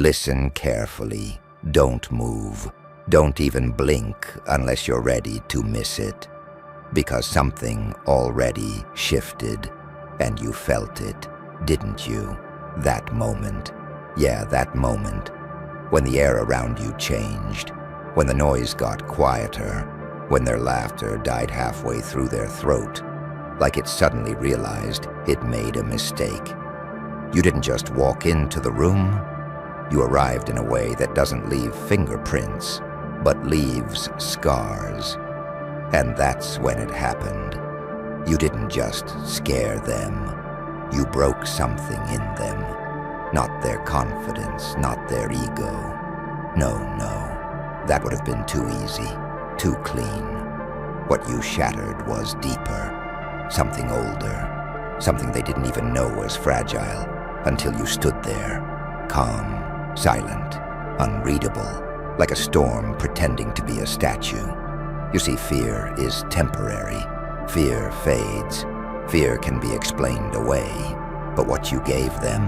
Listen carefully. Don't move. Don't even blink unless you're ready to miss it. Because something already shifted, and you felt it, didn't you? That moment. Yeah, that moment. When the air around you changed. When the noise got quieter. When their laughter died halfway through their throat. Like it suddenly realized it made a mistake. You didn't just walk into the room. You arrived in a way that doesn't leave fingerprints, but leaves scars. And that's when it happened. You didn't just scare them. You broke something in them. Not their confidence, not their ego. No, that would have been too easy, too clean. What you shattered was deeper, something older, something they didn't even know was fragile until you stood there, calm, silent, unreadable, like a storm pretending to be a statue. You see, fear is temporary. Fear fades. Fear can be explained away. But what you gave them,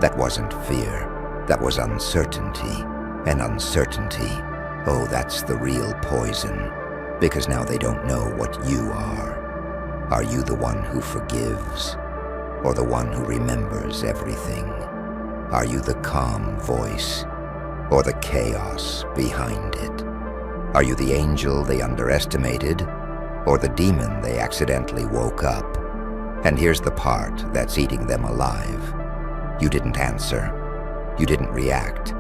that wasn't fear. That was uncertainty. And uncertainty, oh, that's the real poison. Because now they don't know what you are. Are you the one who forgives? Or the one who remembers everything? Are you the calm voice? Or the chaos behind it? Are you the angel they underestimated? Or the demon they accidentally woke up? And here's the part that's eating them alive. You didn't answer. You didn't react.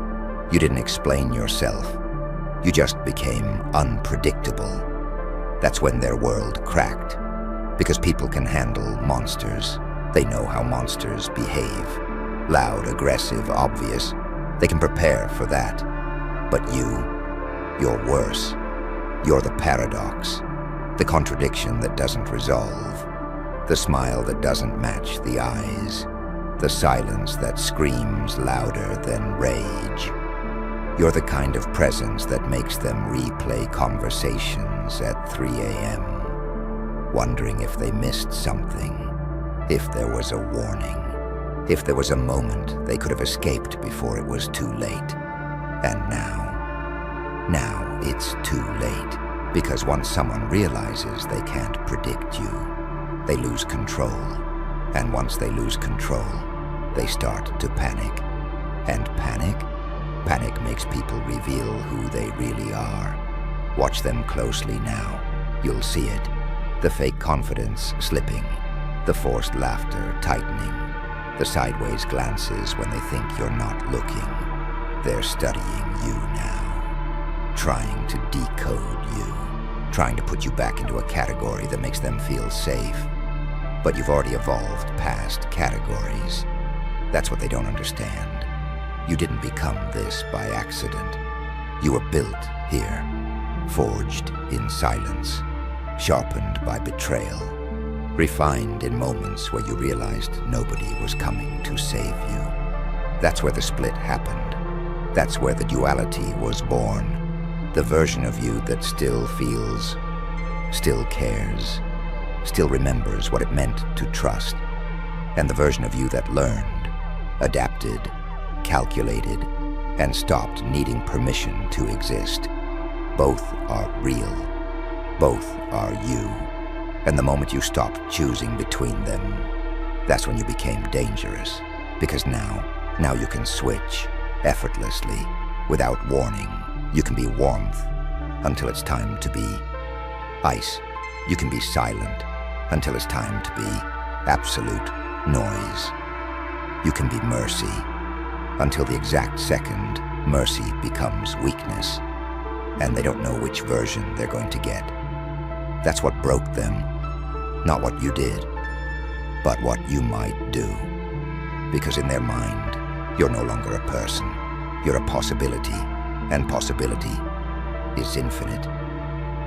You didn't explain yourself. You just became unpredictable. That's when their world cracked. Because people can handle monsters. They know how monsters behave. Loud, aggressive, obvious. They can prepare for that. But you're worse. You're the paradox. The contradiction that doesn't resolve. The smile that doesn't match the eyes. The silence that screams louder than rage. You're the kind of presence that makes them replay conversations at 3 a.m., wondering if they missed something, if there was a warning, if there was a moment they could have escaped before it was too late. And now it's too late, because once someone realizes they can't predict you, they lose control. And once they lose control, they start to panic. And panic makes people reveal who they really are. Watch them closely now. You'll see it. The fake confidence slipping. The forced laughter tightening. The sideways glances when they think you're not looking. They're studying you now. Trying to decode you. Trying to put you back into a category that makes them feel safe. But you've already evolved past categories. That's what they don't understand. You didn't become this by accident. You were built here, forged in silence, sharpened by betrayal, refined in moments where you realized nobody was coming to save you. That's where the split happened. That's where the duality was born. The version of you that still feels, still cares, still remembers what it meant to trust. And the version of you that learned, adapted, calculated, and stopped needing permission to exist. Both are real. Both are you. And the moment you stopped choosing between them, that's when you became dangerous. Because now you can switch effortlessly, without warning. You can be warmth until it's time to be ice. You can be silent until it's time to be absolute noise. You can be mercy until the exact second mercy becomes weakness, and they don't know which version they're going to get. That's what broke them, not what you did, but what you might do. Because in their mind, you're no longer a person, you're a possibility, and possibility is infinite.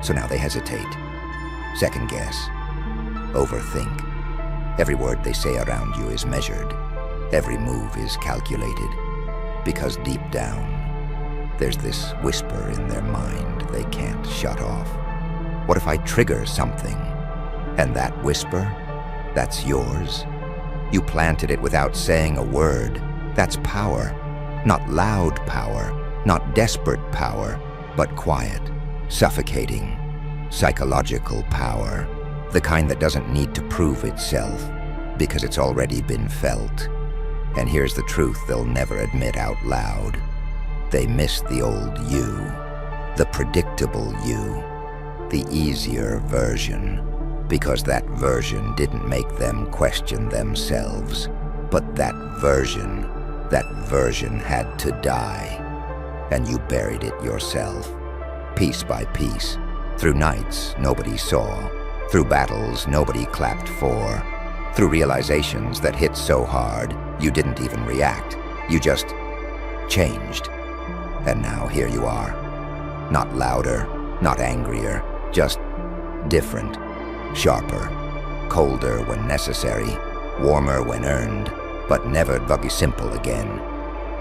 So now they hesitate, second guess, overthink. Every word they say around you is measured. Every move is calculated. Because deep down, there's this whisper in their mind they can't shut off. What if I trigger something? And that whisper, that's yours. You planted it without saying a word. That's power. Not loud power, not desperate power, but quiet, suffocating, psychological power. The kind that doesn't need to prove itself because it's already been felt. And here's the truth they'll never admit out loud. They miss the old you, the predictable you, the easier version, because that version didn't make them question themselves. But that version had to die. And you buried it yourself, piece by piece, through nights nobody saw, through battles nobody clapped for, through realizations that hit so hard you didn't even react. You just changed. And now here you are. Not louder, not angrier, just different, sharper, colder when necessary, warmer when earned, but never buggy simple again.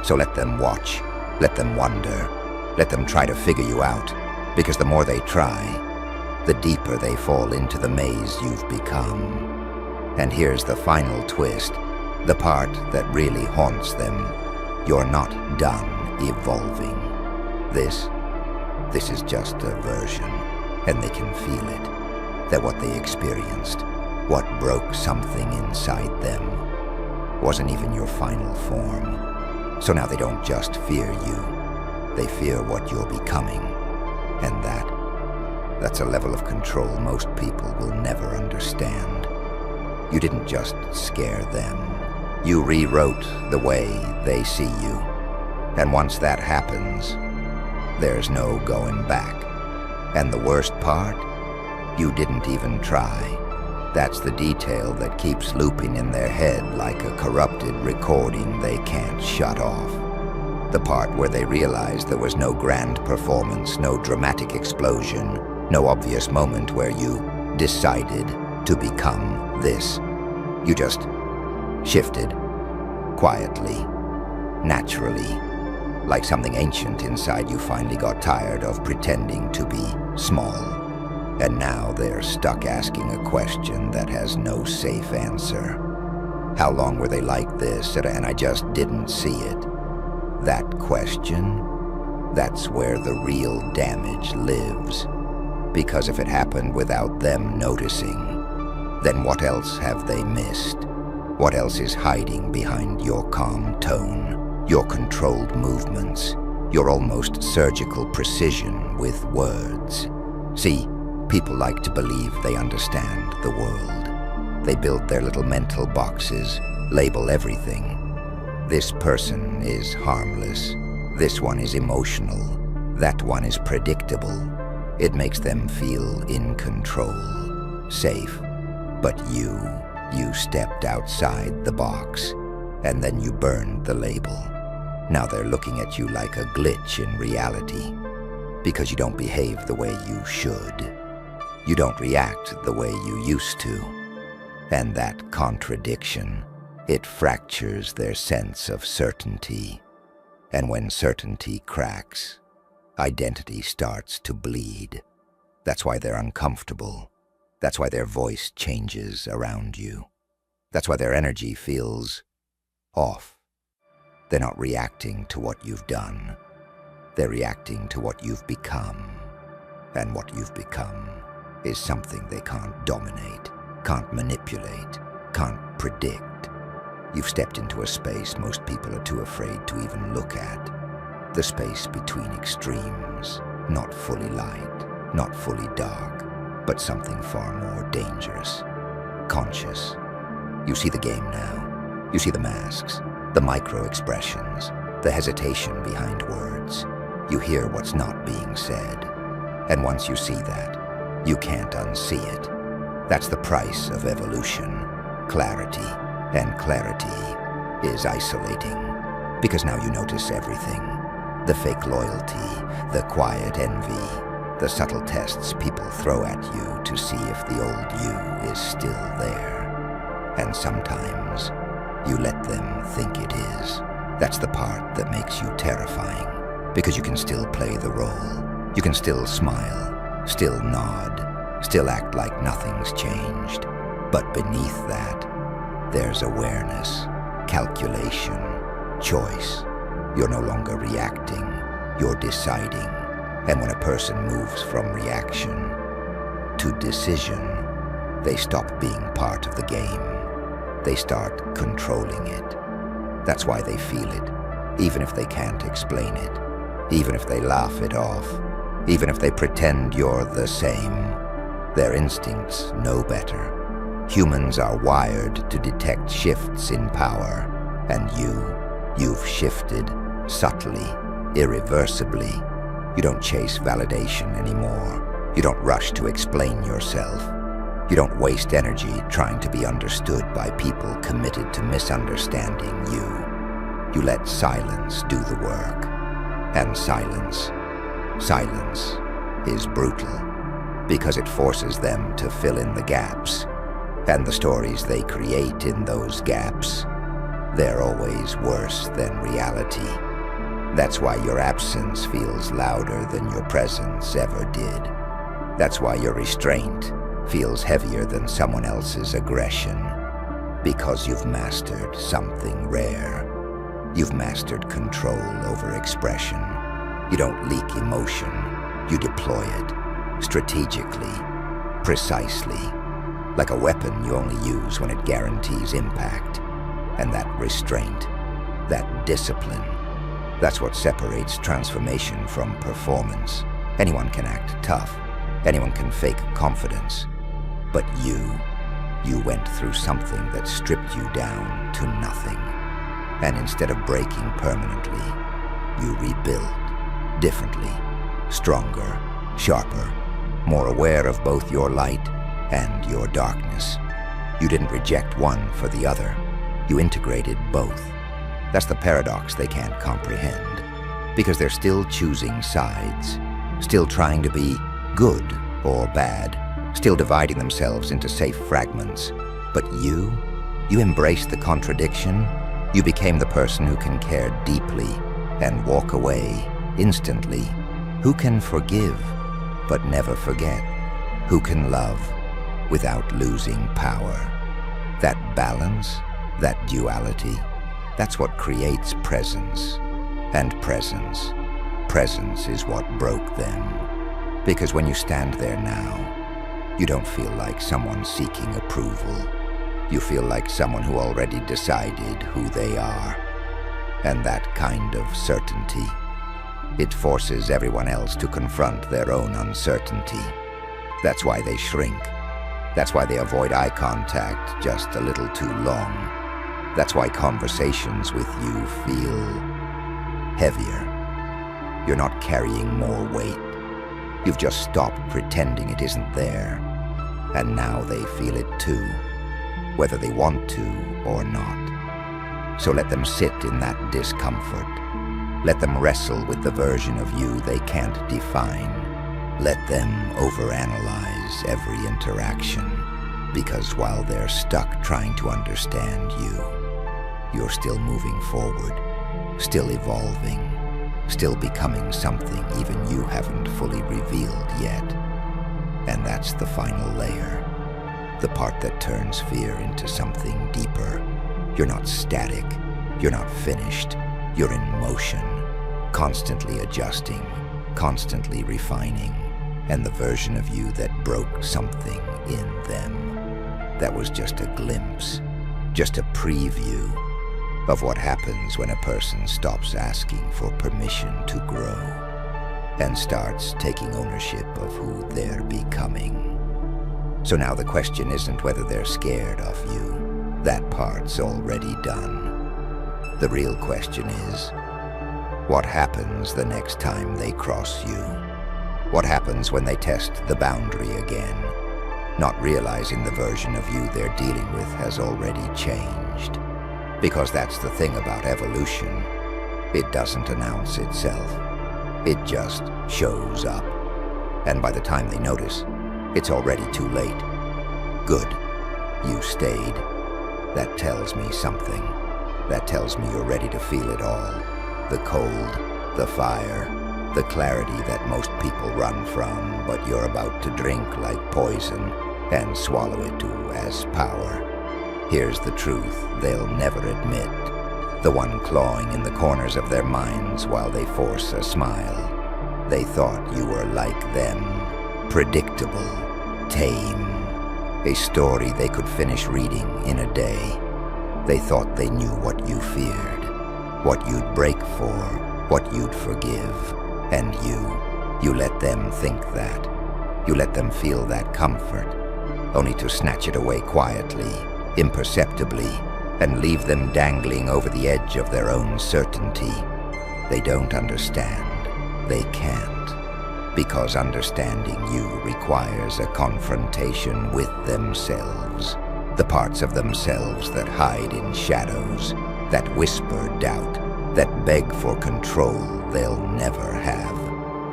So let them watch, let them wonder, let them try to figure you out, because the more they try, the deeper they fall into the maze you've become. And here's the final twist, the part that really haunts them. You're not done evolving. This is just a version, and they can feel it. That what they experienced, what broke something inside them, wasn't even your final form. So now they don't just fear you, they fear what you're becoming. And that's a level of control most people will never understand. You didn't just scare them, you rewrote the way they see you. And once that happens, there's no going back. And the worst part? You didn't even try. That's the detail that keeps looping in their head like a corrupted recording they can't shut off. The part where they realize there was no grand performance, no dramatic explosion, no obvious moment where you decided to become this. You just shifted, quietly, naturally, like something ancient inside you finally got tired of pretending to be small. And now they're stuck asking a question that has no safe answer. How long were they like this, and I just didn't see it? That question, that's where the real damage lives. Because if it happened without them noticing, then what else have they missed? What else is hiding behind your calm tone, your controlled movements, your almost surgical precision with words? See, people like to believe they understand the world. They build their little mental boxes, label everything. This person is harmless. This one is emotional. That one is predictable. It makes them feel in control, safe. But you stepped outside the box, and then you burned the label. Now they're looking at you like a glitch in reality, because you don't behave the way you should. You don't react the way you used to. And that contradiction, it fractures their sense of certainty. And when certainty cracks, identity starts to bleed. That's why they're uncomfortable. That's why their voice changes around you. That's why their energy feels off. They're not reacting to what you've done. They're reacting to what you've become. And what you've become is something they can't dominate, can't manipulate, can't predict. You've stepped into a space most people are too afraid to even look at. The space between extremes, not fully light, not fully dark, but something far more dangerous, conscious. You see the game now. You see the masks, the micro-expressions, the hesitation behind words. You hear what's not being said. And once you see that, you can't unsee it. That's the price of evolution, clarity. And clarity is isolating, because now you notice everything. The fake loyalty, the quiet envy, the subtle tests people throw at you to see if the old you is still there. And sometimes you let them think it is. That's the part that makes you terrifying, because you can still play the role. You can still smile, still nod, still act like nothing's changed. But beneath that, there's awareness, calculation, choice. You're no longer reacting, you're deciding. And when a person moves from reaction to decision, they stop being part of the game. They start controlling it. That's why they feel it, even if they can't explain it, even if they laugh it off, even if they pretend you're the same. Their instincts know better. Humans are wired to detect shifts in power, and you've shifted subtly, irreversibly. You don't chase validation anymore. You don't rush to explain yourself. You don't waste energy trying to be understood by people committed to misunderstanding you. You let silence do the work. And silence is brutal, because it forces them to fill in the gaps. And the stories they create in those gaps, they're always worse than reality. That's why your absence feels louder than your presence ever did. That's why your restraint feels heavier than someone else's aggression. Because you've mastered something rare. You've mastered control over expression. You don't leak emotion. You deploy it strategically, precisely. Like a weapon you only use when it guarantees impact. And that restraint, that discipline, that's what separates transformation from performance. Anyone can act tough. Anyone can fake confidence. But you went through something that stripped you down to nothing. And instead of breaking permanently, you rebuilt differently, stronger, sharper, more aware of both your light and your darkness. You didn't reject one for the other. You integrated both. That's the paradox they can't comprehend, because they're still choosing sides, still trying to be good or bad, still dividing themselves into safe fragments. But you embraced the contradiction. You became the person who can care deeply and walk away instantly, who can forgive but never forget, who can love without losing power. That balance, that duality, that's what creates presence. And presence is what broke them. Because when you stand there now, you don't feel like someone seeking approval. You feel like someone who already decided who they are. And that kind of certainty, it forces everyone else to confront their own uncertainty. That's why they shrink. That's why they avoid eye contact just a little too long. That's why conversations with you feel heavier. You're not carrying more weight. You've just stopped pretending it isn't there. And now they feel it too, whether they want to or not. So let them sit in that discomfort. Let them wrestle with the version of you they can't define. Let them overanalyze every interaction, because while they're stuck trying to understand you, you're still moving forward, still evolving, still becoming something even you haven't fully revealed yet. And that's the final layer, the part that turns fear into something deeper. You're not static, you're not finished, you're in motion, constantly adjusting, constantly refining, and the version of you that broke something in them, that was just a glimpse, just a preview of what happens when a person stops asking for permission to grow and starts taking ownership of who they're becoming. So now the question isn't whether they're scared of you. That part's already done. The real question is, what happens the next time they cross you? What happens when they test the boundary again, not realizing the version of you they're dealing with has already changed? Because that's the thing about evolution. It doesn't announce itself. It just shows up. And by the time they notice, it's already too late. Good. You stayed. That tells me something. That tells me you're ready to feel it all. The cold, the fire, the clarity that most people run from, but you're about to drink like poison and swallow it too as power. Here's the truth they'll never admit. the one clawing in the corners of their minds while they force a smile. They thought you were like them, predictable, tame, a story they could finish reading in a day. They thought they knew what you feared, what you'd break for, what you'd forgive, and you let them think that. You let them feel that comfort, only to snatch it away quietly, imperceptibly, and leave them dangling over the edge of their own certainty. They don't understand. They can't. Because understanding you requires a confrontation with themselves. The parts of themselves that hide in shadows, that whisper doubt, that beg for control they'll never have.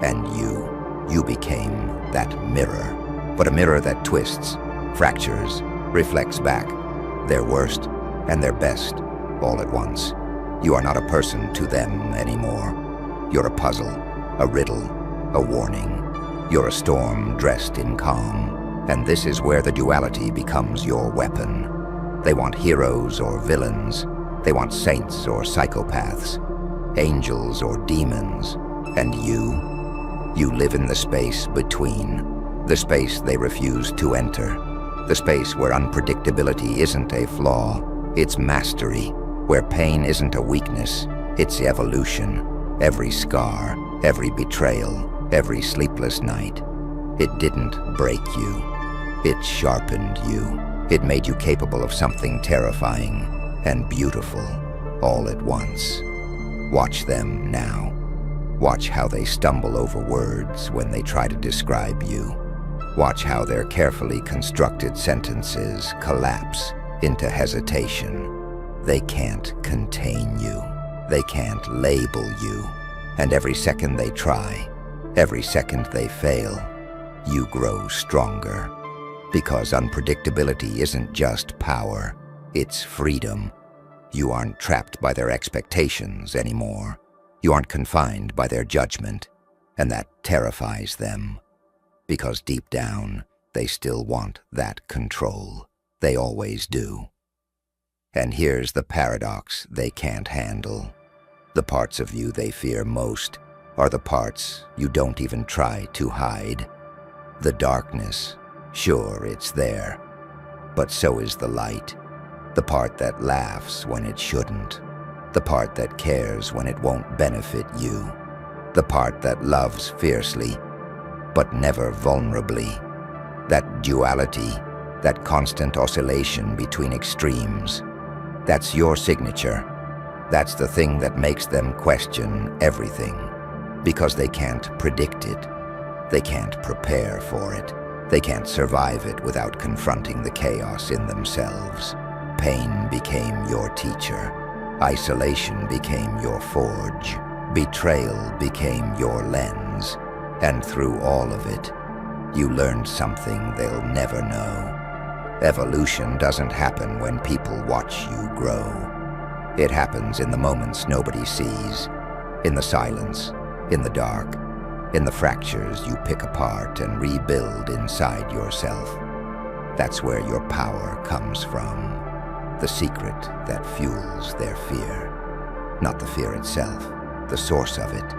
And you became that mirror. But a mirror that twists, fractures, reflects back, their worst and their best, all at once. You are not a person to them anymore. You're a puzzle, a riddle, a warning. You're a storm dressed in calm, and this is where the duality becomes your weapon. They want heroes or villains. They want saints or psychopaths, angels or demons. And you live in the space between, the space they refuse to enter, the space where unpredictability isn't a flaw, it's mastery, where pain isn't a weakness, it's evolution. Every scar, every betrayal, every sleepless night, it didn't break you. It sharpened you. It made you capable of something terrifying and beautiful all at once. Watch them now. Watch how they stumble over words when they try to describe you. Watch how their carefully constructed sentences collapse into hesitation. They can't contain you. They can't label you. And every second they try, every second they fail, you grow stronger. Because unpredictability isn't just power, it's freedom. You aren't trapped by their expectations anymore. You aren't confined by their judgment, and that terrifies them. Because deep down, they still want that control. They always do. And here's the paradox they can't handle. The parts of you they fear most are the parts you don't even try to hide. The darkness, sure, it's there, but so is the light. The part that laughs when it shouldn't. The part that cares when it won't benefit you. The part that loves fiercely, but never vulnerably. That duality, that constant oscillation between extremes. That's your signature. That's the thing that makes them question everything. Because they can't predict it. They can't prepare for it. They can't survive it without confronting the chaos in themselves. Pain became your teacher. Isolation became your forge. Betrayal became your lens. And through all of it, you learned something they'll never know. Evolution doesn't happen when people watch you grow. It happens in the moments nobody sees, in the silence, in the dark, in the fractures you pick apart and rebuild inside yourself. That's where your power comes from. The secret that fuels their fear. Not the fear itself, the source of it.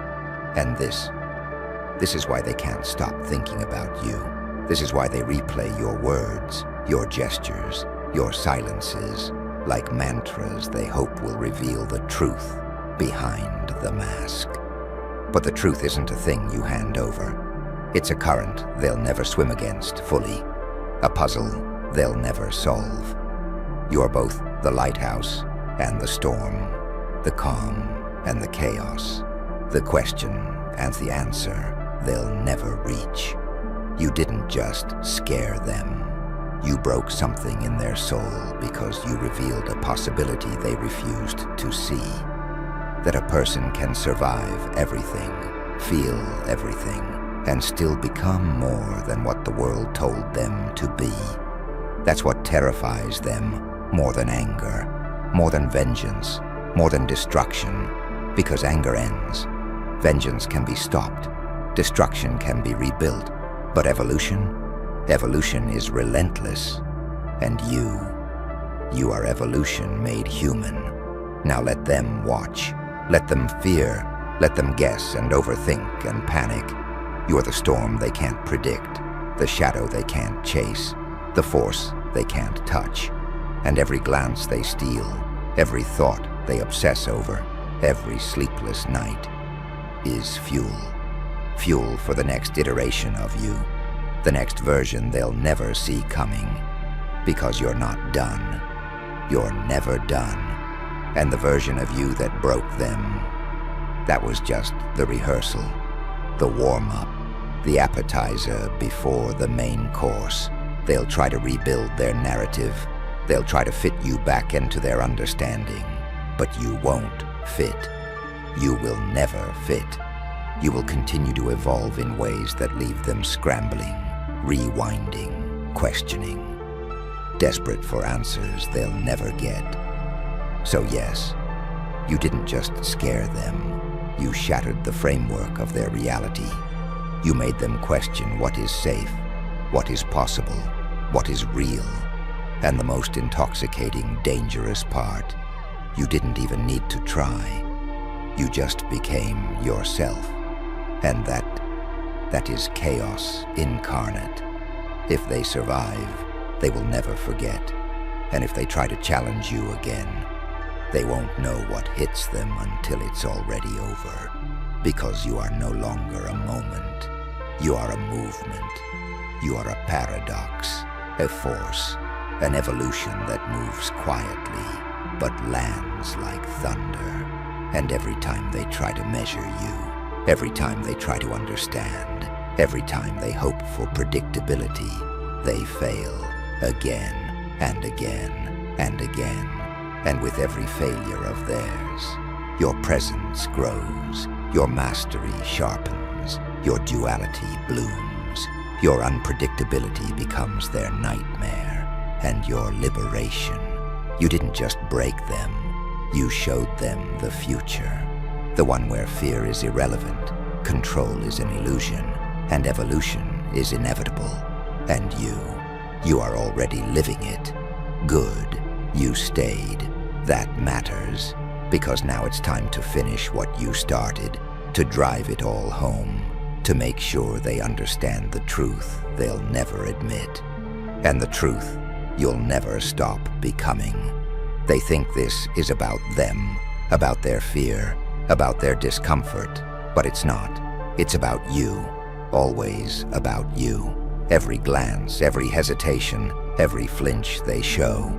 And this is why they can't stop thinking about you. This is why they replay your words, your gestures, your silences, like mantras they hope will reveal the truth behind the mask. But the truth isn't a thing you hand over. It's a current they'll never swim against fully, a puzzle they'll never solve. You are both the lighthouse and the storm, the calm and the chaos, the question and the answer they'll never reach. You didn't just scare them. You broke something in their soul because you revealed a possibility they refused to see. That a person can survive everything, feel everything, and still become more than what the world told them to be. That's what terrifies them. More than anger, more than vengeance, more than destruction, because anger ends. Vengeance can be stopped, destruction can be rebuilt, but evolution is relentless. And you are evolution made human. Now let them watch. Let them fear. Let them guess and overthink and panic. You're the storm they can't predict, the shadow they can't chase, the force they can't touch. And every glance they steal, every thought they obsess over, every sleepless night is fuel. Fuel for the next iteration of you, the next version they'll never see coming. Because you're not done. You're never done. And the version of you that broke them, that was just the rehearsal, the warm-up, the appetizer before the main course. They'll try to rebuild their narrative. They'll try to fit you back into their understanding. But you won't fit. You will never fit. You will continue to evolve in ways that leave them scrambling, rewinding, questioning, desperate for answers they'll never get. So yes, you didn't just scare them. You shattered the framework of their reality. You made them question what is safe, what is possible, what is real. And the most intoxicating, dangerous part, you didn't even need to try. You just became yourself. And that is chaos incarnate. If they survive, they will never forget. And if they try to challenge you again, they won't know what hits them until it's already over. Because you are no longer a moment. You are a movement. You are a paradox, a force, an evolution that moves quietly, but lands like thunder. And every time they try to measure you, every time they try to understand, every time they hope for predictability, they fail again and again and again. And with every failure of theirs, your presence grows, your mastery sharpens, your duality blooms, your unpredictability becomes their nightmare and your liberation. You didn't just break them, you showed them the future, the one where fear is irrelevant, control is an illusion, and evolution is inevitable. And you are already living it. Good, you stayed. That matters, because now it's time to finish what you started, to drive it all home, to make sure they understand the truth they'll never admit. And the truth you'll never stop becoming. They think this is about them, about their fear, about their discomfort, but it's not. It's about you, always about you. Every glance, every hesitation, every flinch they show,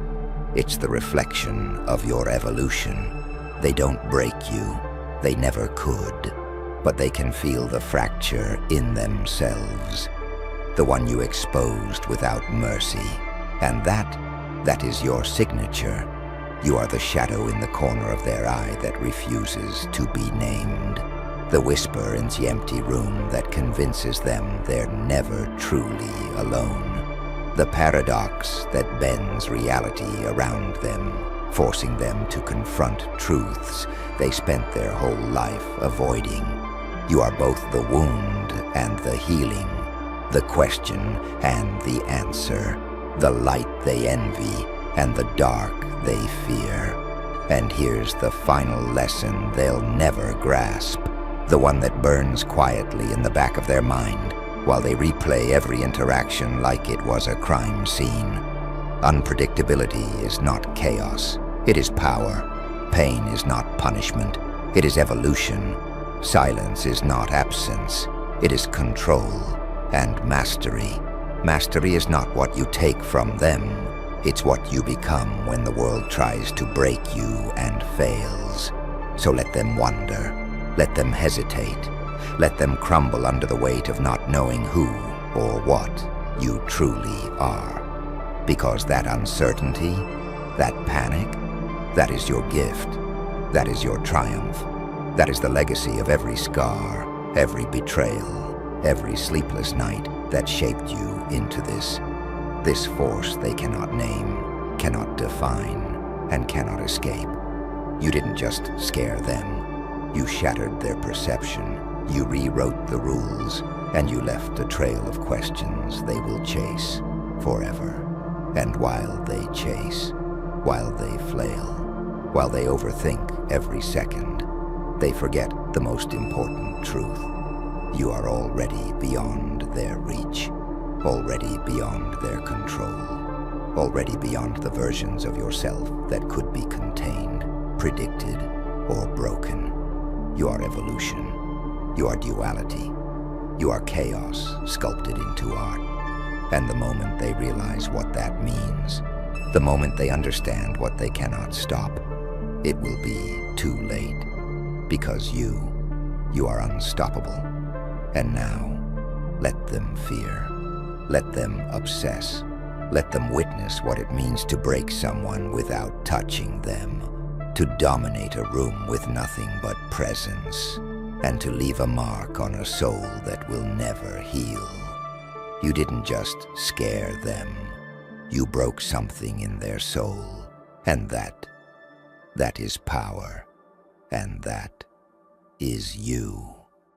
it's the reflection of your evolution. They don't break you, they never could, but they can feel the fracture in themselves, the one you exposed without mercy. And that is your signature. You are the shadow in the corner of their eye that refuses to be named, the whisper in the empty room that convinces them they're never truly alone. The paradox that bends reality around them, forcing them to confront truths they spent their whole life avoiding. You are both the wound and the healing, the question and the answer, the light they envy and the dark they fear. And here's the final lesson they'll never grasp, the one that burns quietly in the back of their mind, while they replay every interaction like it was a crime scene. Unpredictability is not chaos, it is power. Pain is not punishment, it is evolution. Silence is not absence, it is control and mastery. Mastery is not what you take from them, it's what you become when the world tries to break you and fails. So let them wonder, let them hesitate, let them crumble under the weight of not knowing who or what you truly are. Because that uncertainty, that panic, that is your gift, that is your triumph, that is the legacy of every scar, every betrayal, every sleepless night that shaped you into this force they cannot name, cannot define, and cannot escape. You didn't just scare them, you shattered their perception. You rewrote the rules, and you left a trail of questions they will chase forever. And while they chase, while they flail, While they overthink every second, they forget the most important truth. You are already beyond their reach, already beyond their control, already beyond the versions of yourself that could be contained, predicted, or broken. You are evolution. You are duality. You are chaos sculpted into art. And the moment they realize what that means, the moment they understand what they cannot stop, it will be too late. Because you are unstoppable. And now, let them fear. Let them obsess. Let them witness what it means to break someone without touching them, to dominate a room with nothing but presence, and to leave a mark on a soul that will never heal. You didn't just scare them. You broke something in their soul, and that is power, and that is you.